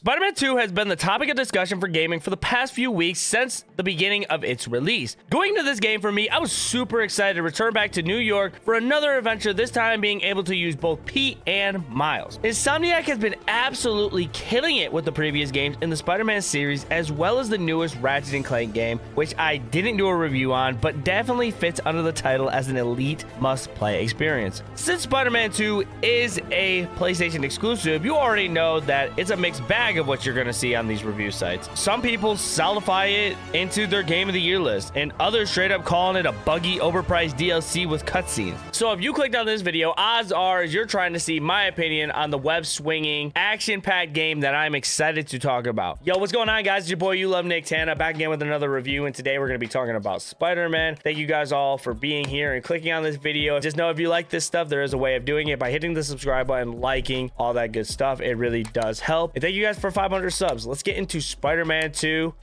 Spider-Man 2 has been the topic of discussion for gaming for the past few weeks since the beginning of its release. Going into this game for me, I was super excited to return back to New York for another adventure, this time being able to use both Pete and Miles. Insomniac has been absolutely killing it with the previous games in the Spider-Man series, as well as the newest Ratchet & Clank game, which I didn't do a review on, but definitely fits under the title as an elite must-play experience. Since Spider-Man 2 is a PlayStation exclusive, you already know that it's a mixed bag of what you're going to see on these review sites. Some people solidify it into their Game of the Year list, and others straight up calling it a buggy, overpriced DLC with cutscenes. So if you clicked on this video, odds are you're trying to see my opinion on the web-swinging, action-packed game that I'm excited to talk about. Yo, what's going on, guys? It's your boy, YouLoveNicktana, back again with another review, and today we're going to be talking about Spider-Man. Thank you guys all for being here and clicking on this video. Just know if you like this stuff, there is a way of doing it by hitting the subscribe button, liking, all that good stuff. It really does help. And thank you guys for 500 subs. Let's get into Spider-Man 2.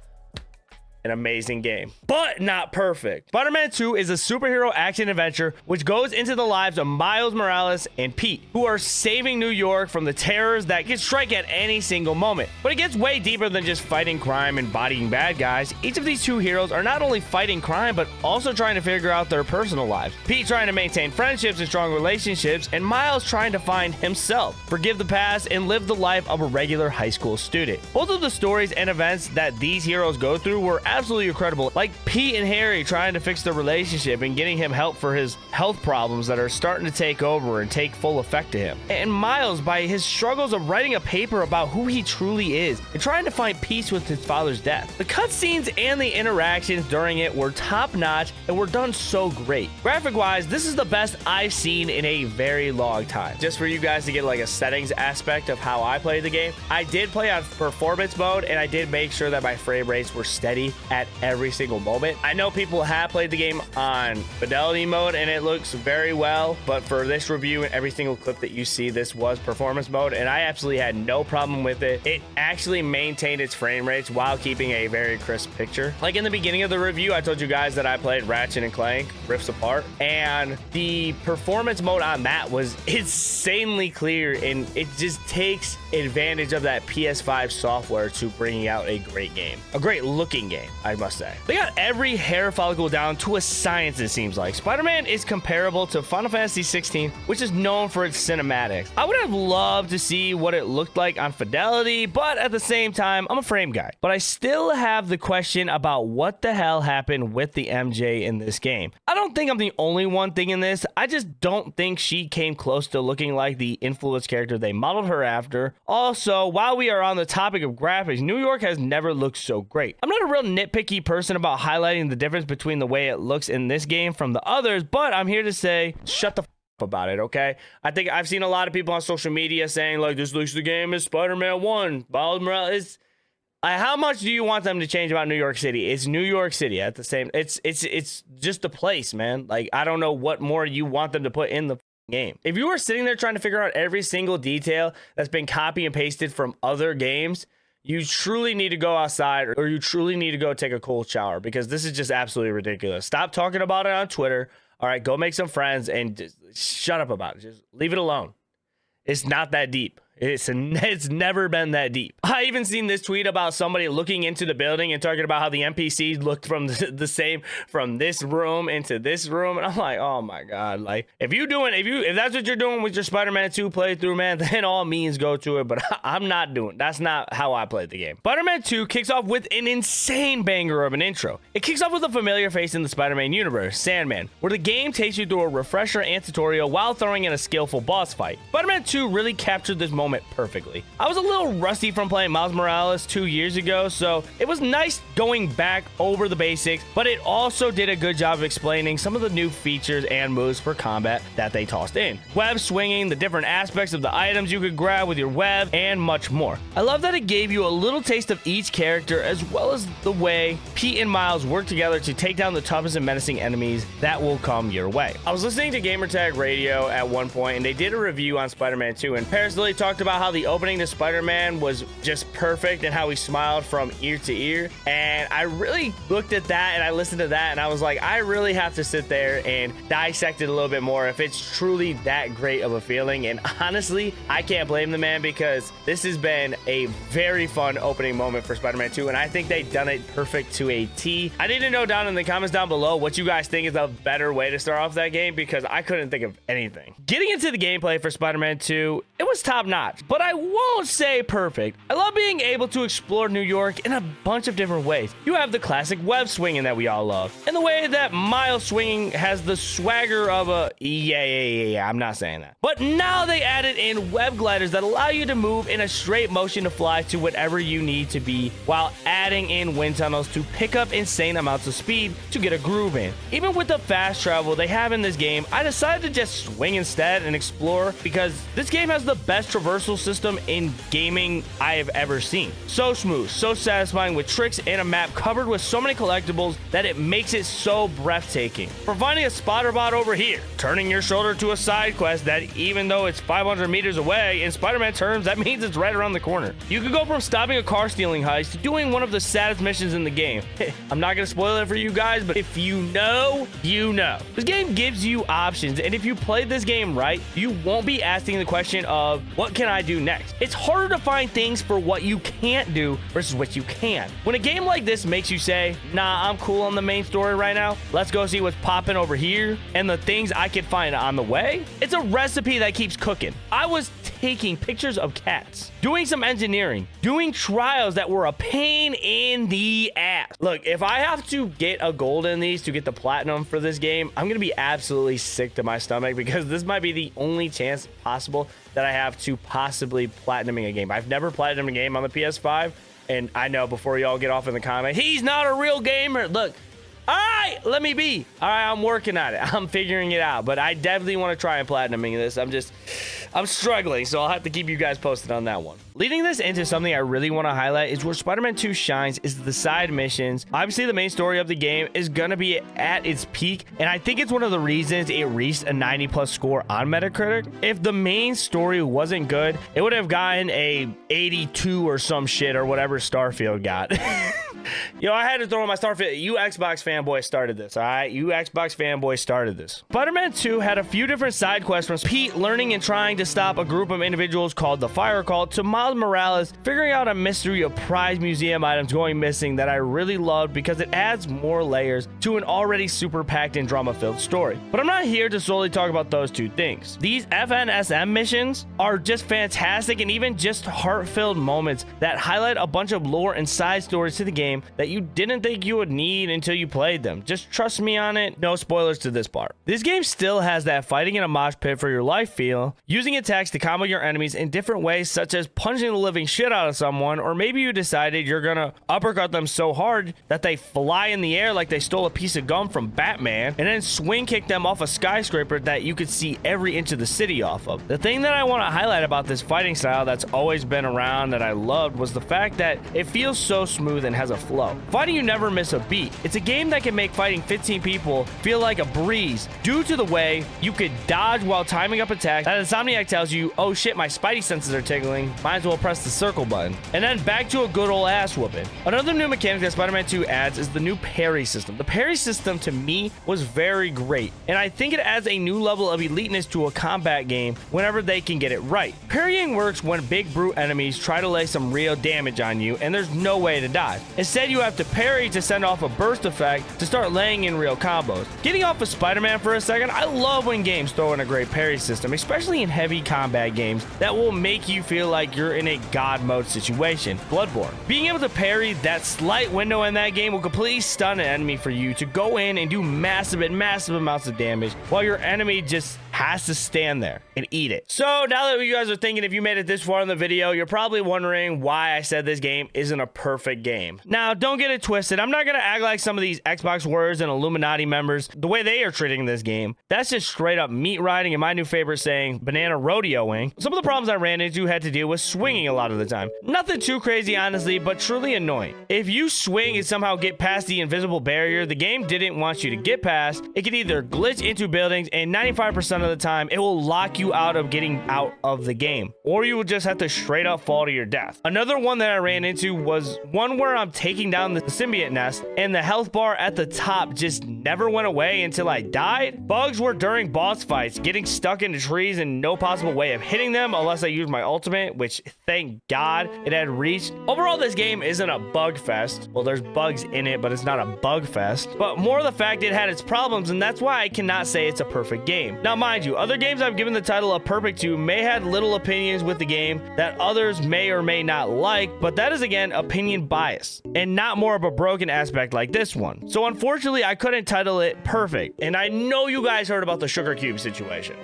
An amazing game, but not perfect. Spider-Man 2 is a superhero action adventure which goes into the lives of Miles Morales and Pete, who are saving New York from the terrors that can strike at any single moment. But it gets way deeper than just fighting crime and bodying bad guys. Each of these two heroes are not only fighting crime, but also trying to figure out their personal lives. Pete trying to maintain friendships and strong relationships, and Miles trying to find himself, forgive the past, and live the life of a regular high school student. Both of the stories and events that these heroes go through were absolutely incredible, like Pete and Harry trying to fix their relationship and getting him help for his health problems that are starting to take over and take full effect to him, and Miles by his struggles of writing a paper about who he truly is and trying to find peace with his father's death. The cutscenes and the interactions during it were top-notch and were done so great. Graphic-wise, this is the best I've seen in a very long time. Just for you guys to get like a settings aspect of how I played the game, I did play on performance mode, and I did make sure that my frame rates were steady at every single moment. I know people have played the game on fidelity mode and it looks very well, but for this review and every single clip that you see, this was performance mode, and I absolutely had no problem with it. It actually maintained its frame rates while keeping a very crisp picture. Like in the beginning of the review, I told you guys that I played Ratchet & Clank Rifts Apart, and the performance mode on that was insanely clear, and it just takes advantage of that PS5 software to bringing out a great game, a great looking game, I must say. They got every hair follicle down to a science, it seems like. Spider-Man is comparable to Final Fantasy 16, which is known for its cinematics. I would have loved to see what it looked like on fidelity, but at the same time, I'm a frame guy. But I still have the question about what the hell happened with the MJ in this game. I don't think I'm the only one thinking this. I just don't think she came close to looking like the influence character they modeled her after. Also, while we are on the topic of graphics, New York has never looked so great. I'm not a real nitpicky person about highlighting the difference between the way it looks in this game from the others, but I'm here to say shut the f about it, okay? I think I've seen a lot of people on social media saying like this looks the game is Spider-Man 1, Miles Morales. How much do you want them to change about New York City? It's New York City at the same. It's just a place, man. Like I don't know what more you want them to put in the game. If you were sitting there trying to figure out every single detail that's been copy and pasted from other games, you truly need to go outside, or you truly need to go take a cold shower, because this is just absolutely ridiculous. Stop talking about it on Twitter. All right, go make some friends and just shut up about it. Just leave it alone. It's not that deep. It's never been that deep. I even seen this tweet about somebody looking into the building and talking about how the NPCs looked from the same from this room into this room, and I'm like, oh my god! Like if that's what you're doing with your Spider-Man 2 playthrough, man, then all means go to it. But I'm not doing. That's not how I played the game. Spider-Man 2 kicks off with an insane banger of an intro. It kicks off with a familiar face in the Spider-Man universe, Sandman, where the game takes you through a refresher and tutorial while throwing in a skillful boss fight. Spider-Man 2 really captured this moment perfectly. I was a little rusty from playing Miles Morales 2 years ago, so it was nice going back over the basics, but it also did a good job of explaining some of the new features and moves for combat that they tossed in. Web swinging, the different aspects of the items you could grab with your web, and much more. I love that it gave you a little taste of each character, as well as the way Pete and Miles work together to take down the toughest and menacing enemies that will come your way. I was listening to Gamertag Radio at one point, and they did a review on Spider-Man 2, and Paris Lily talked talked about how the opening to Spider-Man was just perfect and how he smiled from ear to ear. And I really looked at that and I listened to that and I was like, I really have to sit there and dissect it a little bit more if it's truly that great of a feeling. And honestly, I can't blame the man, because this has been a very fun opening moment for Spider-Man 2, and I think they've done it perfect to a T. I need to know down in the comments down below what you guys think is a better way to start off that game, because I couldn't think of anything. Getting into the gameplay for Spider-Man 2, it was top notch, but I won't say perfect. I love being able to explore New York in a bunch of different ways. You have the classic web swinging that we all love, and the way that Miles swinging has the swagger of a I'm not saying that. But now they added in web gliders that allow you to move in a straight motion to fly to whatever you need to be, while adding in wind tunnels to pick up insane amounts of speed to get a groove in. Even with the fast travel they have in this game, I decided to just swing instead and explore, because this game has the best traversal system in gaming I have ever seen. So smooth, so satisfying, with tricks and a map covered with so many collectibles that it makes it so breathtaking. From finding a spotter bot over here, turning your shoulder to a side quest that, even though it's 500 meters away, in Spider-Man terms, that means it's right around the corner. You can go from stopping a car stealing heist to doing one of the saddest missions in the game. I'm not gonna spoil it for you guys, but if you know, you know. This game gives you options, and if you play this game right, you won't be asking the question of, what can I do next? It's harder to find things for what you can't do versus what you can. When a game like this makes you say, nah, I'm cool on the main story right now, let's go see what's popping over here and the things I can find on the way, it's a recipe that keeps cooking. I was taking pictures of cats, doing some engineering, doing trials that were a pain in the ass. Look, if I have to get a gold in these to get the platinum for this game, I'm gonna be absolutely sick to my stomach, because this might be the only chance possible that I have to possibly platinuming a game. I've never platinumed a game on the PS5, and I know, before y'all get off in the comment, he's not a real gamer. Look, all right, let me be. All right, I'm working on it. I'm figuring it out, but I definitely want to try and platinuming this. I'm struggling, so I'll have to keep you guys posted on that one. Leading this into something I really want to highlight is where Spider-Man 2 shines is the side missions. Obviously, the main story of the game is going to be at its peak, and I think it's one of the reasons it reached a 90+ score on Metacritic. If the main story wasn't good, it would have gotten a 82 or some shit, or whatever Starfield got. Yo, I had to throw in my Starfield. You Xbox fanboy started this, all right? You Xbox fanboy started this. Spider-Man 2 had a few different side quests, from Pete learning and trying to stop a group of individuals called the Fire Cult, to Miles Morales figuring out a mystery of prized museum items going missing that I really loved, because it adds more layers to an already super packed and drama-filled story. But I'm not here to solely talk about those two things. These FNSM missions are just fantastic, and even just heart-filled moments that highlight a bunch of lore and side stories to the game that you didn't think you would need until you played them. Just trust me on it. No spoilers to this part. This game still has that fighting in a mosh pit for your life feel, using attacks to combo your enemies in different ways, such as punching the living shit out of someone, or maybe you decided you're gonna uppercut them so hard that they fly in the air like they stole a piece of gum from Batman, and then swing kick them off a skyscraper that you could see every inch of the city off of. The thing that I want to highlight about this fighting style that's always been around that I loved was the fact that it feels so smooth and has a flow. Fighting, you never miss a beat. It's a game that can make fighting 15 people feel like a breeze due to the way you could dodge while timing up attacks that Insomniac tells you, oh shit, my spidey senses are tingling, might as well press the circle button, and then back to a good old ass whooping. Another new mechanic that Spider-Man 2 adds is the new parry system. The parry system to me was very great, and I think it adds a new level of eliteness to a combat game whenever they can get it right. Parrying works when big brute enemies try to lay some real damage on you and there's no way to dodge. Instead, you have to parry to send off a burst effect to start laying in real combos. Getting off of Spider-Man for a second, I love when games throw in a great parry system, especially in heavy combat games that will make you feel like you're in a god mode situation. Bloodborne. Being able to parry that slight window in that game will completely stun an enemy for you to go in and do massive amounts of damage while your enemy just has to stand there and eat it. So now that you guys are thinking, if you made it this far in the video, you're probably wondering why I said this game isn't a perfect game. Now, don't get it twisted. I'm not going to act like some of these Xbox words and Illuminati members, the way they are treating this game. That's just straight up meat riding, and my new favorite saying, banana rodeoing. Some of the problems I ran into had to deal with swinging a lot of the time. Nothing too crazy, honestly, but truly annoying. If you swing and somehow get past the invisible barrier the game didn't want you to get past, it could either glitch into buildings, and 95% of of the time, it will lock you out of getting out of the game, or you will just have to straight up fall to your death. Another one that I ran into was one where I'm taking down the symbiote nest and the health bar at the top just never went away until I died. Bugs were during boss fights, getting stuck into trees and no possible way of hitting them unless I used my ultimate, which thank God it had reached. Overall, this game isn't a bug fest. Well, there's bugs in it, but it's not a bug fest. But more the fact it had its problems, and that's why I cannot say it's a perfect game. Now, mind you, other games I've given the title of perfect to may have little opinions with the game that others may or may not like, but that is again opinion bias and not more of a broken aspect like this one. So unfortunately, I couldn't title it perfect, and I know you guys heard about the sugar cube situation.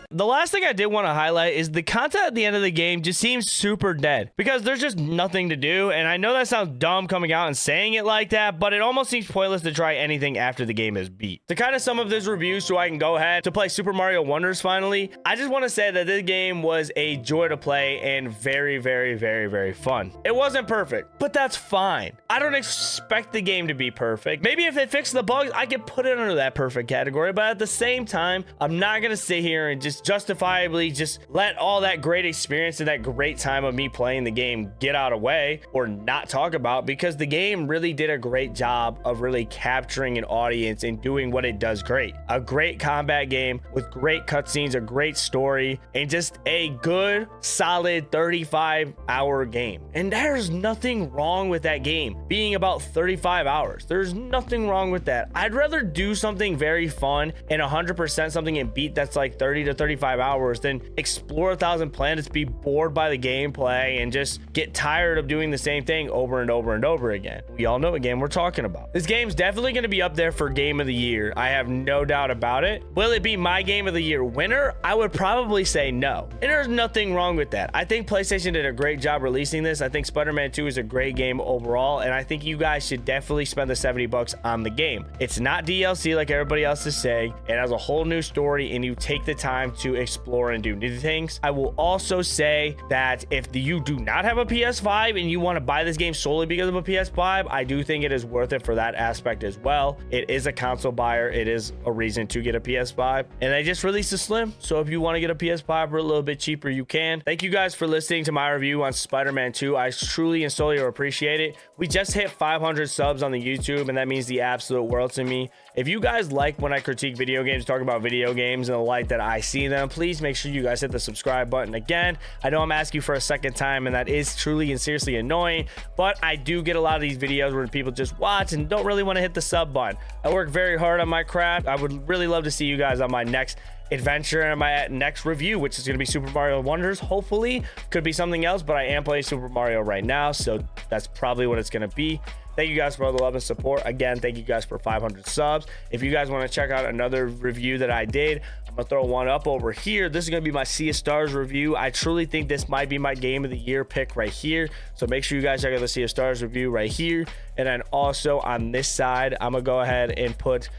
The last thing I did want to highlight is the content at the end of the game just seems super dead because there's just nothing to do. And I know that sounds dumb coming out and saying it like that, but it almost seems pointless to try anything after the game is beat. To kind of sum up this review so I can go ahead to play Super Mario Wonders finally, I just want to say that this game was a joy to play and very, very, very, very fun. It wasn't perfect, but that's fine. I don't expect the game to be perfect. Maybe if they fix the bugs, I could put it under that perfect category, but at the same time, I'm not going to sit here and just justifiably just let all that great experience and that great time of me playing the game get out of the way or not talk about, because the game really did a great job of really capturing an audience and doing what it does great. A great combat game with great cutscenes, a great story, and just a good solid 35-hour game. And there's nothing wrong with that game being about 35 hours. There's nothing wrong with that. I'd rather do something very fun and 100% something and beat that's like 30 to 35 hours than explore 1,000 planets, be bored by the gameplay, and just get tired of doing the same thing over and over and over again. We all know what game we're talking about. This game's definitely going to be up there for game of the year. I have no doubt about it. Will it be my game of the year winner? I would probably say no. And there's nothing wrong with that. I think PlayStation did a great job releasing this. I think Spider-Man 2 is a great game overall, and I think you guys should definitely spend the $70 on the game. It's not DLC like everybody else is saying. It has a whole new story, and you take the time to explore and do new things. I will also say that if you do not have a PS5 and you want to buy this game solely because of a PS5, I do think it is worth it for that aspect as well. It is a console buyer. It is a reason to get a PS5, and they just released a Slim, so if you want to get a PS5 for a little bit cheaper, you can. Thank you guys for listening to my review on Spider-Man 2. I truly and solely appreciate it. We just hit 500 subs on the YouTube, and that means the absolute world to me. If you guys like when I critique video games, talk about video games, and the like that I see them, please make sure you guys hit the subscribe button. Again, I know I'm asking you for a second time, and that is truly and seriously annoying, but I do get a lot of these videos where people just watch and don't really want to hit the sub button. I work very hard on my craft. I would really love to see you guys on my next adventure and my next review, which is going to be Super Mario Wonders. Hopefully, could be something else, but I am playing Super Mario right now, so that's probably what it's going to be. Thank you guys for all the love and support. Again, thank you guys for 500 subs. If you guys want to check out another review that I did, I'm gonna throw one up over here. This is gonna be my Sea of Stars review. I truly think this might be my game of the year pick right here, so make sure you guys check out the Sea of Stars review right here. And then also on this side, I'm gonna go ahead and put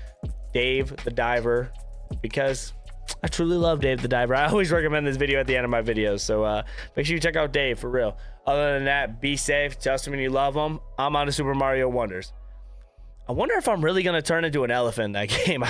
Dave the Diver, because I truly love Dave the Diver. I always recommend this video at the end of my videos, so make sure you check out Dave for real. Other than that, be safe, tell someone you love them. I'm on to Super Mario Wonders. I wonder if I'm really going to turn into an elephant in that game.